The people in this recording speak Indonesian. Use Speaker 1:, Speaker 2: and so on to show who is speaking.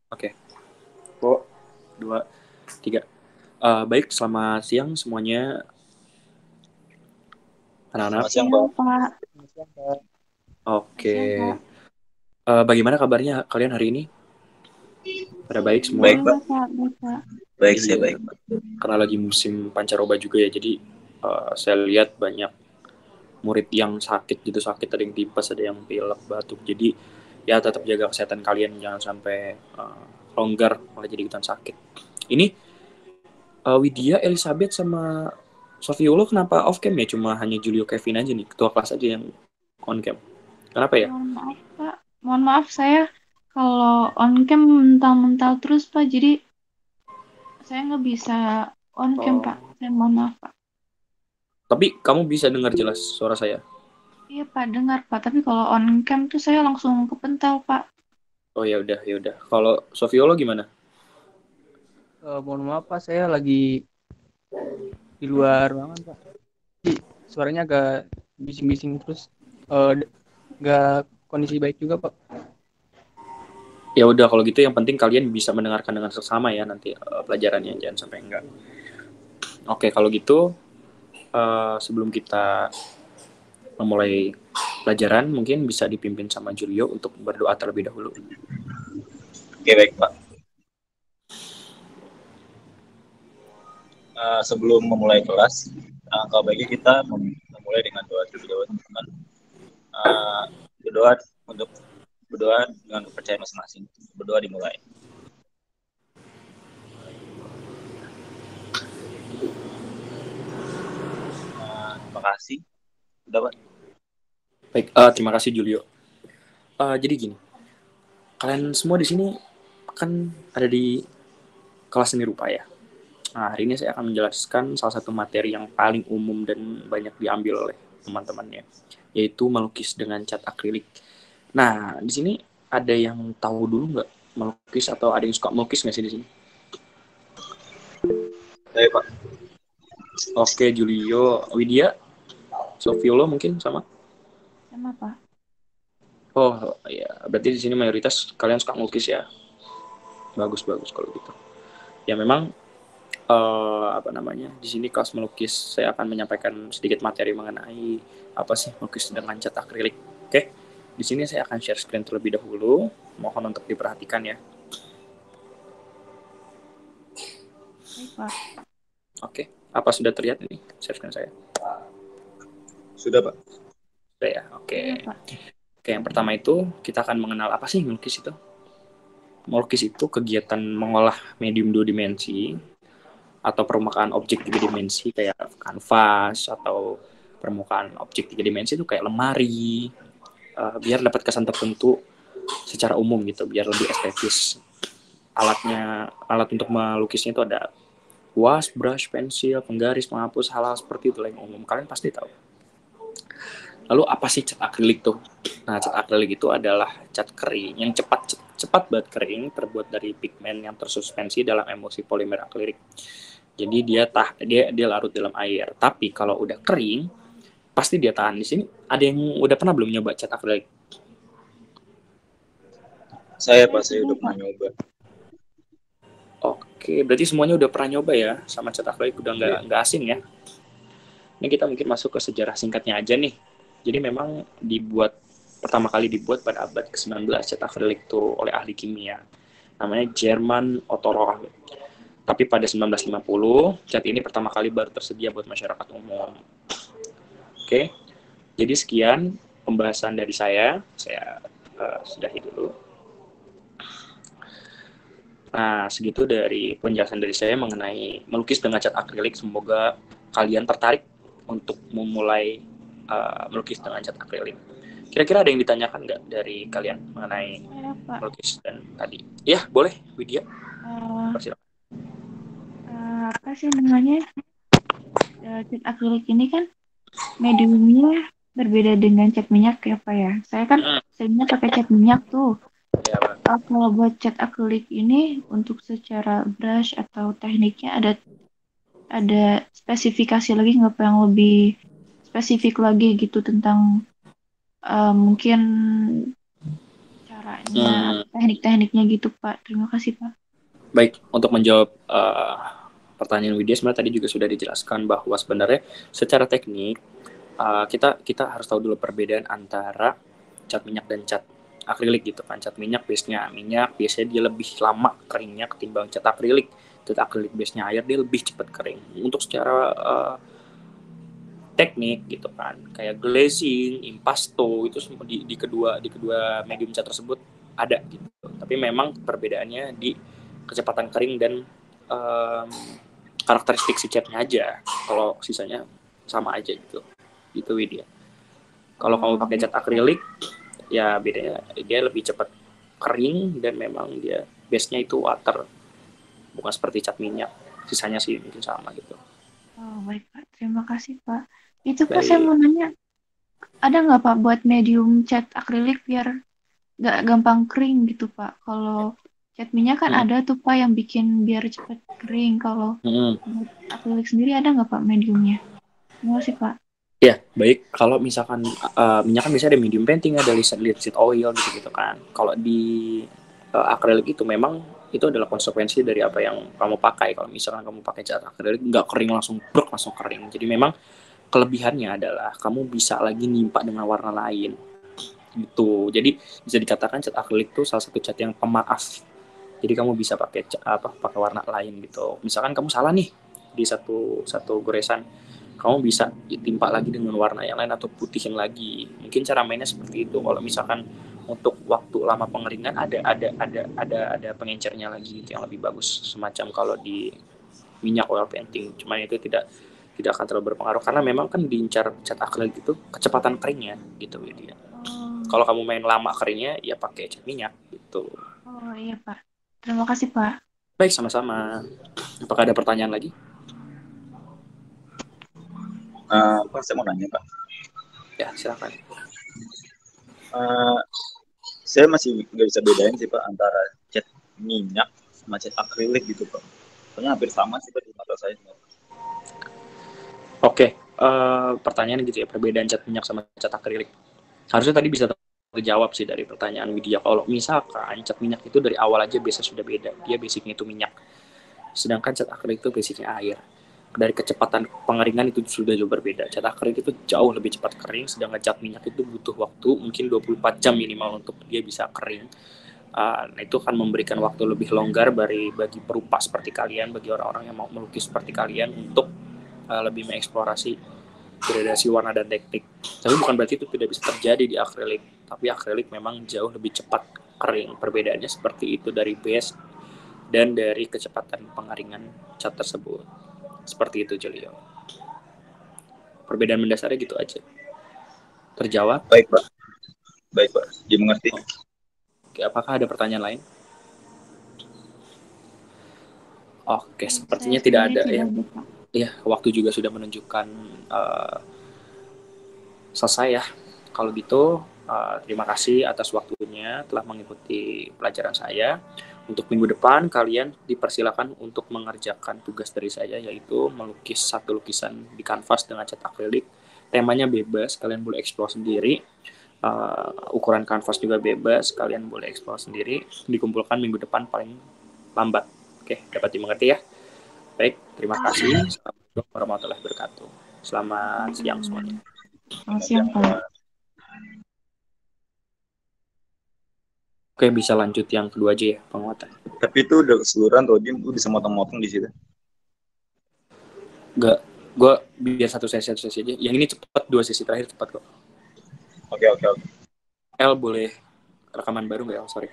Speaker 1: Oke, oh, 2, 3. Baik, selamat siang semuanya, anak-anak.
Speaker 2: Selamat siang,
Speaker 3: Siang,
Speaker 2: Pak.
Speaker 3: Pak.
Speaker 2: Selamat siang, Pak.
Speaker 1: Oke,
Speaker 3: Siang, Kak.
Speaker 1: bagaimana kabarnya kalian hari ini? Pada baik semua?
Speaker 2: Baik, Pak.
Speaker 3: Alhamdulillah, Kak. Baik, Kak.
Speaker 2: Baik, saya
Speaker 1: Iya,
Speaker 2: baik, Pak.
Speaker 1: karena lagi musim pancaroba juga ya, jadi saya lihat banyak murid yang sakit gitu, sakit ada yang tipes, ada yang pilek, batuk. Jadi ya tetap jaga kesehatan kalian, jangan sampai longgar malah jadi ikutan sakit. Ini Widya, Elizabeth sama Sofiolo kenapa off cam ya? Cuma hanya Julio Kevin aja nih, ketua kelas aja yang on cam. Kenapa ya?
Speaker 3: Mohon maaf, Pak. Mohon maaf, saya kalau on cam mental-mental terus, Pak. Jadi, saya nggak bisa on cam,
Speaker 1: Oh.
Speaker 3: Pak. Saya mohon maaf, Pak.
Speaker 1: Tapi kamu bisa dengar jelas suara saya.
Speaker 3: Iya, Pak. Dengar, Pak. Tapi kalau on cam tuh saya langsung kepental, Pak.
Speaker 1: Oh ya udah ya udah. Kalau Sofiolo gimana?
Speaker 4: Mohon maaf Pak, saya lagi di luar ruangan Pak. Jadi suaranya agak bising-bising terus, nggak kondisi baik juga Pak.
Speaker 1: Ya udah kalau gitu yang penting kalian bisa mendengarkan dengan seksama ya nanti pelajarannya, jangan sampai enggak. Oke kalau gitu sebelum kita memulai pelajaran mungkin bisa dipimpin sama Julio untuk berdoa terlebih dahulu.
Speaker 2: Oke, baik, Pak. Sebelum memulai kelas, kalau baiknya kita memulai dengan doa terlebih dahulu, teman-teman. Uh, berdoa untuk berdoa dengan kepercayaan masing-masing. Berdoa dimulai. Terima kasih. Sudah, Pak.
Speaker 1: Baik, terima kasih Julio. Jadi gini, kalian semua di sini kan ada di kelas seni rupa ya. Nah, hari ini saya akan menjelaskan salah satu materi yang paling umum dan banyak diambil oleh teman-temannya, yaitu melukis dengan cat akrilik. Nah, di sini ada yang tahu dulu nggak melukis atau ada yang suka melukis nggak sih di sini?
Speaker 2: Baik, Pak.
Speaker 1: Oke, Julio, Widya, Sofiolo mungkin sama.
Speaker 3: Sama, Pak.
Speaker 1: Oh, ya, berarti di sini mayoritas kalian suka melukis ya. Bagus bagus kalau gitu. Ya memang apa namanya di sini kelas melukis saya akan menyampaikan sedikit materi mengenai apa sih melukis dengan cat akrilik. Oke, di sini saya akan share screen terlebih dahulu. Mohon untuk diperhatikan ya.
Speaker 3: Baik, Pak.
Speaker 1: Oke, apa sudah terlihat ini share screen saya?
Speaker 2: Sudah, Pak.
Speaker 1: Sudah ya. Oke.
Speaker 3: Sudah, Pak.
Speaker 1: Oke, yang pertama itu kita akan mengenal apa sih melukis itu. Melukis itu kegiatan mengolah medium dua dimensi atau permukaan objek tiga dimensi kayak kanvas atau permukaan objek tiga dimensi itu kayak lemari, biar dapat kesan tertentu secara umum gitu, biar lebih estetis. Alat untuk melukisnya itu ada kuas, brush, pensil, penggaris, penghapus, hal-hal seperti itu yang umum kalian pasti tahu. Lalu apa sih cat akrilik tuh? Nah, cat akrilik itu adalah cat kering yang cepat banget kering, terbuat dari pigmen yang tersuspensi dalam emulsi polimer akrilik. Jadi dia larut dalam air. Tapi kalau udah kering, pasti dia tahan. Di sini ada yang udah pernah belum nyoba cat akrilik?
Speaker 2: Saya,
Speaker 3: Saya
Speaker 2: Pak, saya
Speaker 3: sudah,
Speaker 2: udah
Speaker 3: Pak.
Speaker 2: pernah nyoba.
Speaker 1: Oke, berarti semuanya udah pernah nyoba ya sama cat akrilik, udah
Speaker 2: Iya.
Speaker 1: nggak asing ya. Ini kita mungkin masuk ke sejarah singkatnya aja nih. Jadi memang pertama kali dibuat pada abad ke-19 cat akrilik itu oleh ahli kimia. Namanya German Otto Rohr. Tapi pada 1950, cat ini pertama kali baru tersedia buat masyarakat umum. Oke, jadi sekian pembahasan dari saya. Saya sudahi dulu. Nah, segitu dari penjelasan dari saya mengenai melukis dengan cat akrilik. Semoga kalian tertarik untuk memulai melukis dengan cat akrilik. Kira-kira ada yang ditanyakan nggak dari kalian mengenai
Speaker 3: Saya, Pak.
Speaker 1: melukis dan tadi? Ya, boleh, Widya. Persilakan.
Speaker 3: Apa sih namanya? Cat akrilik ini kan mediumnya berbeda dengan cat minyak ya, Pak ya. Saya kan seringnya pakai cat minyak tuh.
Speaker 1: Ya, Pak.
Speaker 3: Kalau buat cat akrilik ini untuk secara brush atau tekniknya ada spesifikasi lagi nggak Pak yang lebih spesifik lagi gitu tentang mungkin cara Caranya, teknik-tekniknya gitu, Pak. Terima kasih, Pak.
Speaker 1: Baik, untuk menjawab pertanyaan Widya, sebenarnya tadi juga sudah dijelaskan bahwa sebenarnya secara teknik kita harus tahu dulu perbedaan antara cat minyak dan cat akrilik gitu kan. Cat minyak base-nya minyak, biasanya dia lebih lama keringnya ketimbang cat akrilik. Cat akrilik base-nya air, dia lebih cepat kering. Untuk secara teknik gitu kan, kayak glazing, impasto itu semua di kedua medium cat tersebut ada gitu. Tapi memang perbedaannya di kecepatan kering dan karakteristik si catnya aja. Kalau sisanya sama aja gitu. Itu Widya. Kalau kamu pakai cat akrilik, ya bedanya dia lebih cepat kering dan memang dia base-nya itu water, bukan seperti cat minyak. Sisanya sih mungkin sama gitu.
Speaker 3: Oh, baik, Pak. Terima kasih, Pak. Itu, Pak,
Speaker 1: Baik.
Speaker 3: saya mau nanya, ada nggak, Pak, buat medium cat akrilik biar nggak gampang kering gitu, Pak? Kalau cat minyak kan ada tuh, Pak, yang bikin biar cepat kering. Kalau buat akrilik sendiri ada nggak, Pak, mediumnya? Terima kasih, Pak.
Speaker 1: Ya, baik. Kalau misalkan minyak kan bisa ada medium painting, ada linseed oil gitu kan. Kalau di akrilik itu memang itu adalah konsekuensi dari apa yang kamu pakai. Kalau misalkan kamu pakai cat akrilik nggak kering langsung kering. Jadi memang kelebihannya adalah kamu bisa lagi nimpa dengan warna lain gitu. Jadi bisa dikatakan cat akrilik itu salah satu cat yang pemaaf. Jadi kamu bisa pakai pakai warna lain gitu. Misalkan kamu salah nih di satu goresan, kamu bisa timpa lagi dengan warna yang lain atau putihin lagi. Mungkin cara mainnya seperti itu. Kalau misalkan untuk waktu lama pengeringan ada pengencernya lagi gitu yang lebih bagus, semacam kalau di minyak oil painting. Cuman itu tidak akan terlalu berpengaruh karena memang kan diincar cat akrilik itu kecepatan keringnya gitu ya. Kalau kamu main lama keringnya ya pakai cat minyak gitu.
Speaker 3: Oh iya, Pak. Terima kasih, Pak.
Speaker 1: Baik, sama-sama. Apakah ada pertanyaan lagi?
Speaker 2: Pak, saya mau nanya, Pak.
Speaker 1: Ya, silakan.
Speaker 2: Saya masih nggak bisa bedain sih, Pak, antara cat minyak sama cat akrilik gitu, Pak. Soalnya hampir sama sih, Pak, di mata saya.
Speaker 1: Oke, pertanyaan gitu ya, perbedaan cat minyak sama cat akrilik. Harusnya tadi bisa terjawab sih dari pertanyaan Widya. Kalau misalkan cat minyak itu dari awal aja biasa sudah beda, dia basicnya itu minyak. Sedangkan cat akrilik itu basicnya air. Dari kecepatan pengeringan itu sudah jauh berbeda. Cat akrilik itu jauh lebih cepat kering, sedangkan cat minyak itu butuh waktu mungkin 24 jam minimal untuk dia bisa kering. Nah, itu akan memberikan waktu lebih longgar bagi perupa seperti kalian, bagi orang-orang yang mau melukis seperti kalian untuk lebih mengeksplorasi gradasi warna dan teknik. Tapi bukan berarti itu tidak bisa terjadi di akrilik. Tapi akrilik memang jauh lebih cepat kering. Perbedaannya seperti itu dari base dan dari kecepatan pengeringan cat tersebut. Seperti itu, Julio. Perbedaan mendasarnya gitu aja. Terjawab?
Speaker 2: Baik, Pak. Baik, Pak. Dimengerti.
Speaker 1: Oke, apakah ada pertanyaan lain? Oke, sepertinya tidak ada ya. Ya, waktu juga sudah menunjukkan selesai ya. Kalau gitu, terima kasih atas waktunya telah mengikuti pelajaran saya. Untuk minggu depan, kalian dipersilakan untuk mengerjakan tugas dari saya, yaitu melukis satu lukisan di kanvas dengan cat akrilik. Temanya bebas, kalian boleh eksplor sendiri. Ukuran kanvas juga bebas, kalian boleh eksplor sendiri. Dikumpulkan minggu depan paling lambat. Oke, dapat dimengerti ya? Baik, terima kasih. Assalamualaikum warahmatullahi wabarakatuh. Selamat siang semuanya.
Speaker 3: Selamat siang, Pak.
Speaker 1: Oke, bisa lanjut yang kedua aja ya, penguatan.
Speaker 2: Tapi itu udah keseluruhan, Rodin, lu bisa motong-motong di situ.
Speaker 1: Enggak, gue biar satu sesi aja. Yang ini cepat, 2 sesi terakhir cepat kok.
Speaker 2: Oke.
Speaker 1: El boleh rekaman baru nggak? Sorry.